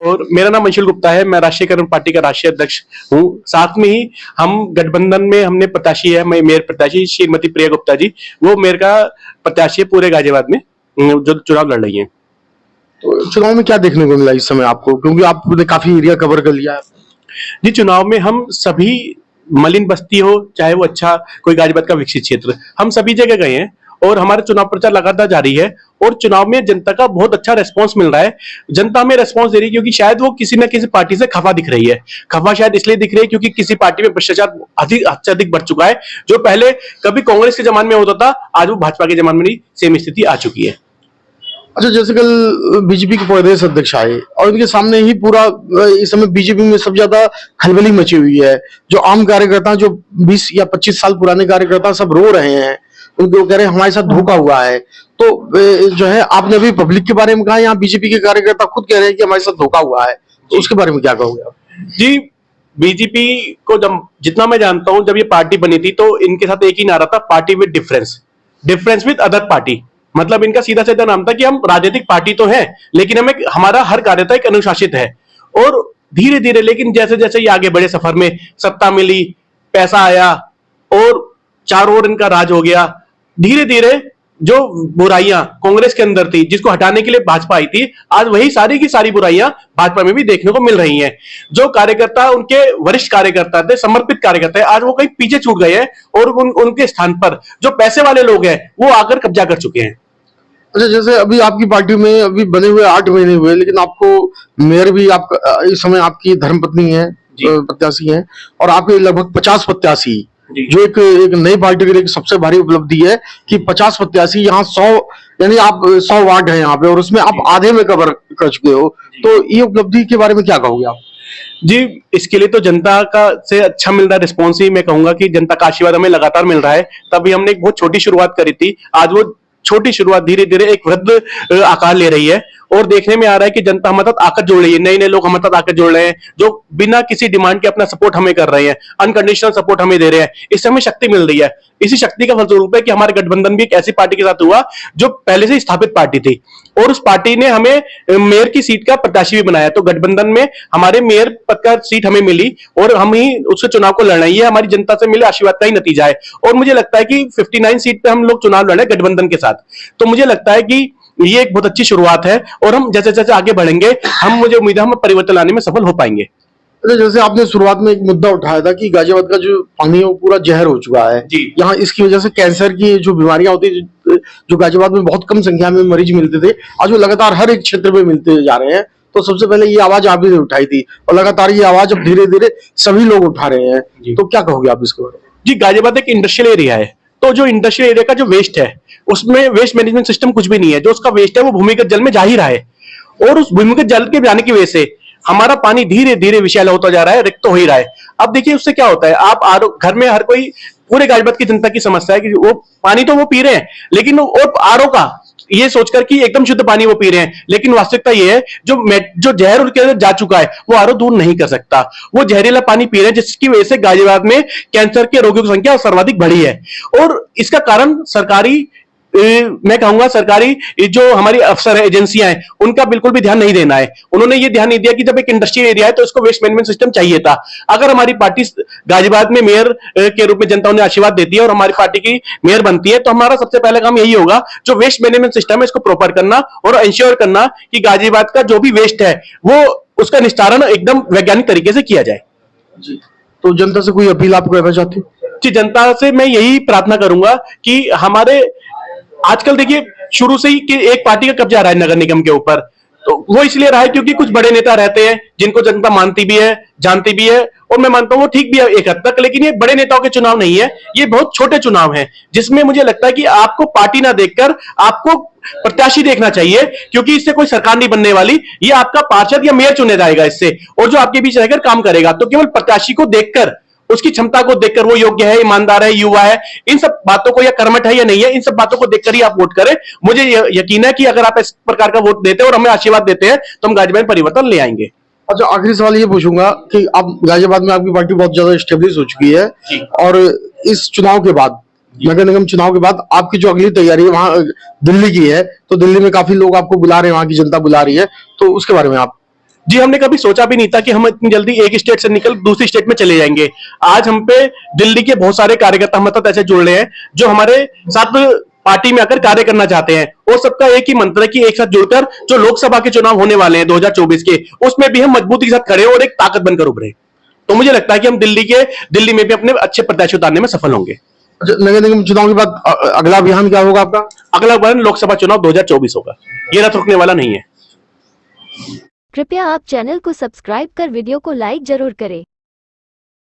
और मेरा नाम अंशुल गुप्ता है। मैं राष्ट्रीय कर्म पार्टी का राष्ट्रीय अध्यक्ष हूँ। साथ में ही हम गठबंधन में हमने प्रत्याशी है, मेयर प्रत्याशी श्रीमती प्रिया गुप्ता जी, वो मेयर का प्रत्याशी है पूरे गाजियाबाद में जो चुनाव लड़ रही है। तो चुनाव में क्या देखने को मिला इस समय आपको, क्योंकि आपने काफी एरिया कवर कर लिया है? जी, चुनाव में हम सभी, मलिन बस्ती हो चाहे वो अच्छा कोई गाजियाबाद का विकसित क्षेत्र, हम सभी जगह गए हैं और हमारा चुनाव प्रचार लगातार जारी है। और चुनाव में जनता का बहुत अच्छा रेस्पॉन्स मिल रहा है। जनता हमें रेस्पॉन्स दे रही है क्योंकि शायद वो किसी न किसी पार्टी से खफा दिख रही है। खफा शायद इसलिए दिख रही है क्योंकि किसी पार्टी में भ्रष्टाचार अधिक से अधिक बढ़ चुका है। जो पहले कभी कांग्रेस के जमाने में होता था, आज वो भाजपा के जमाने में सेम स्थिति आ चुकी है। अच्छा, जैसे कल बीजेपी के प्रदेश अध्यक्ष आए और इनके सामने ही पूरा इस समय बीजेपी में सबसे ज्यादा खलबली मची हुई है। जो आम कार्यकर्ता, जो 20 या 25 साल पुराने कार्यकर्ता सब रो रहे हैं, उनको कह रहे हैं हमारे साथ धोखा हुआ है। तो जो है, आपने अभी पब्लिक के बारे में कहा, यहाँ बीजेपी के कार्यकर्ता खुद कह रहे हैं कि हमारे साथ धोखा हुआ है, तो उसके बारे में क्या कहोगे आप? जी, बीजेपी को जब जितना मैं जानता हूं, जब ये पार्टी बनी थी तो इनके साथ एक ही नारा था, party with difference, difference with other party. मतलब इनका सीधा सीधा नाम था कि हम राजनीतिक पार्टी तो है लेकिन हमें हमारा हर कार्यता एक अनुशासित है। और धीरे धीरे, लेकिन जैसे जैसे ये आगे बढ़े सफर में, सत्ता मिली, पैसा आया और चारों ओर इनका राज हो गया, धीरे धीरे जो बुराइयां कांग्रेस के अंदर थी, जिसको हटाने के लिए भाजपा आई थी, आज वही सारी की सारी बुराइयां भाजपा में भी देखने को मिल रही हैं। जो कार्यकर्ता, उनके वरिष्ठ कार्यकर्ता थे, समर्पित कार्यकर्ता है, आज वो कहीं पीछे छूट गए हैं और उनके स्थान पर जो पैसे वाले लोग हैं वो आकर कब्जा कर चुके हैं। अच्छा, जैसे अभी आपकी पार्टी में अभी बने हुए 8 महीने हुए, लेकिन आपको मेयर भी आप इस समय आपकी धर्मपत्नी है, प्रत्याशी है, और आपके लगभग 50 प्रत्याशी, जो एक नई पार्टी के लिए सबसे भारी उपलब्धि है कि 50 प्रत्याशी, यहाँ 100, यानी आप 100 वार्ड है यहाँ पे और उसमें आप आधे में कवर कर चुके हो। तो ये उपलब्धि के बारे में क्या कहोगे आप? जी, इसके लिए तो जनता का से अच्छा मिल रहा है रिस्पॉन्स ही मैं कहूंगा कि जनता का आशीर्वाद हमें लगातार मिल रहा है। तभी हमने एक बहुत छोटी शुरुआत करी थी, आज वो छोटी शुरुआत धीरे धीरे एक वृद्ध आकार ले रही है और देखने में आ रहा है कि जनता हमारे साथ आकर जुड़ रही है। नए नए लोग हमारे साथ आकर जुड़ रहे हैं जो बिना किसी डिमांड के अपना सपोर्ट हमें कर रहे हैं, अनकंडीशनल सपोर्ट हमें दे रहे हैं। इससे हमें शक्ति मिल रही है। इसी शक्ति का फलस्वरूप है कि हमारे गठबंधन भी एक ऐसी पार्टी के साथ हुआ जो पहले से स्थापित पार्टी थी और उस पार्टी ने हमें मेयर की सीट का प्रत्याशी भी बनाया। तो गठबंधन में हमारे मेयर पद का सीट हमें मिली और हम ही उससे चुनाव को लड़ना है। ये हमारी जनता से मिले आशीर्वाद का ही नतीजा है। और मुझे लगता है कि 59 सीट पे हम लोग चुनाव लड़े गठबंधन के साथ। तो मुझे लगता है कि ये एक बहुत अच्छी शुरुआत है और हम जैसे जैसे आगे बढ़ेंगे, मुझे उम्मीद है हम परिवर्तन लाने में सफल हो पाएंगे। जैसे आपने शुरुआत में एक मुद्दा उठाया था कि गाजियाबाद का जो पानी है वो पूरा जहर हो चुका है। यहाँ इसकी वजह से कैंसर की जो बीमारियां होती है, जो गाजियाबाद में बहुत कम संख्या में मरीज मिलते थे, आज वो लगातार हर एक क्षेत्र में मिलते जा रहे हैं। तो सबसे पहले ये आवाज आप ही उठाई थी और लगातार ये आवाज अब धीरे धीरे सभी लोग उठा रहे हैं। तो क्या कहोगे आप इसके बारे में? जी, गाजियाबाद एक इंडस्ट्रियल एरिया है, तो जो इंडस्ट्रियल एरिया का जो वेस्ट है उसमें वेस्ट मैनेजमेंट सिस्टम कुछ भी नहीं है। जो उसका वेस्ट है वो भूमिगत जल में जा ही रहा है और उस भूमिगत जल के जाने की वजह से हमारा पानी धीरे धीरे विषैला होता जा रहा है, रिक्त हो ही रहा है। अब देखिए उससे क्या होता है, आप घर में हर कोई, पूरे गाजियाबाद की जनता की समस्या है कि वो पानी तो वो पी रहे हैं लेकिन वो आरओ का ये सोचकर कि एकदम शुद्ध पानी वो पी रहे हैं, लेकिन वास्तविकता ये है जो जहर उनके अंदर जा चुका है वो आरओ दूर नहीं कर सकता। वो जहरीला पानी पी रहे हैं जिसकी वजह से गाजियाबाद में कैंसर के रोगियों की संख्या सर्वाधिक बढ़ी है। और इसका कारण सरकारी, मैं कहूंगा सरकारी जो हमारी अफसर है, एजेंसियां हैं, उनका बिल्कुल भी ध्यान नहीं देना है। उन्होंने ये ध्यान नहीं दिया कि जब एक इंडस्ट्रियल एरिया है तो इसको वेस्ट मैनेजमेंट सिस्टम चाहिए था। अगर हमारी पार्टी गाजियाबाद में मेयर के रूप में जनता उन्हें आशीर्वाद देती है और हमारी पार्टी की मेयर बनती है तो हमारा सबसे पहला काम यही होगा, जो वेस्ट मैनेजमेंट सिस्टम है इसको प्रॉपर करना और इंश्योर करना कि गाजियाबाद का जो भी वेस्ट है वो उसका निस्तारण एकदम वैज्ञानिक तरीके से किया जाए। जी, तो जनता से कोई अपील आप करना चाहते हैं? जी, जनता से मैं यही प्रार्थना करूंगा कि हमारे आजकल देखिए शुरू से ही कि एक पार्टी का कब्जा रहा है नगर निगम के ऊपर, तो वो इसलिए रहा है क्योंकि कुछ बड़े नेता रहते हैं जिनको जनता मानती भी है, जानती भी है और मैं मानता हूं वो ठीक भी है एक हद तक। लेकिन ये बड़े नेताओं के चुनाव नहीं है, ये बहुत छोटे चुनाव हैं जिसमें मुझे लगता है कि आपको पार्टी ना देखकर आपको प्रत्याशी देखना चाहिए, क्योंकि इससे कोई सरकार नहीं बनने वाली। ये आपका पार्षद या मेयर चुने जाएगा इससे, और जो आपके बीच रहकर काम करेगा। तो केवल प्रत्याशी को देखकर, उसकी क्षमता को देखकर, वो योग्य है, ईमानदार है, युवा है, इन सब बातों को, या कर्मठ है या नहीं है, इन सब बातों को देखकर ही आप वोट करें। मुझे यकीन है कि अगर आप इस प्रकार का वोट देते हैं और हमें आशीर्वाद देते हैं तो हम गाजियाबाद में परिवर्तन ले आएंगे। अच्छा, आखिरी सवाल ये पूछूंगा कि अब गाजियाबाद में आपकी पार्टी बहुत ज्यादा स्टेब्लिश हो चुकी है और इस चुनाव के बाद, नगर निगम चुनाव के बाद आपकी जो अगली तैयारी है वहां दिल्ली की है, तो दिल्ली में काफी लोग आपको बुला रहे हैं, वहां की जनता बुला रही है, तो उसके बारे में आप? जी, हमने कभी सोचा भी नहीं था कि हम इतनी जल्दी एक स्टेट से निकल दूसरी स्टेट में चले जाएंगे। आज हम पे दिल्ली के बहुत सारे कार्यकर्ता हमारे साथ ऐसे जुड़ रहे हैं जो हमारे साथ पार्टी में आकर कार्य करना चाहते हैं, और सबका एक ही मंत्र है कि एक साथ जुड़कर जो लोकसभा के चुनाव होने वाले हैं 2024 के, उसमें भी हम मजबूती के साथ खड़े और एक ताकत बनकर उभरे। तो मुझे लगता है कि हम दिल्ली में भी अपने अच्छे प्रत्याशी उतारने में सफल होंगे। अच्छा, नगर निगम चुनाव के बाद अगला अभियान क्या होगा आपका? अगला अभियान लोकसभा चुनाव 2024 होगा। ये रथ रुकने वाला नहीं है। कृपया आप चैनल को सब्सक्राइब कर वीडियो को लाइक जरूर करें।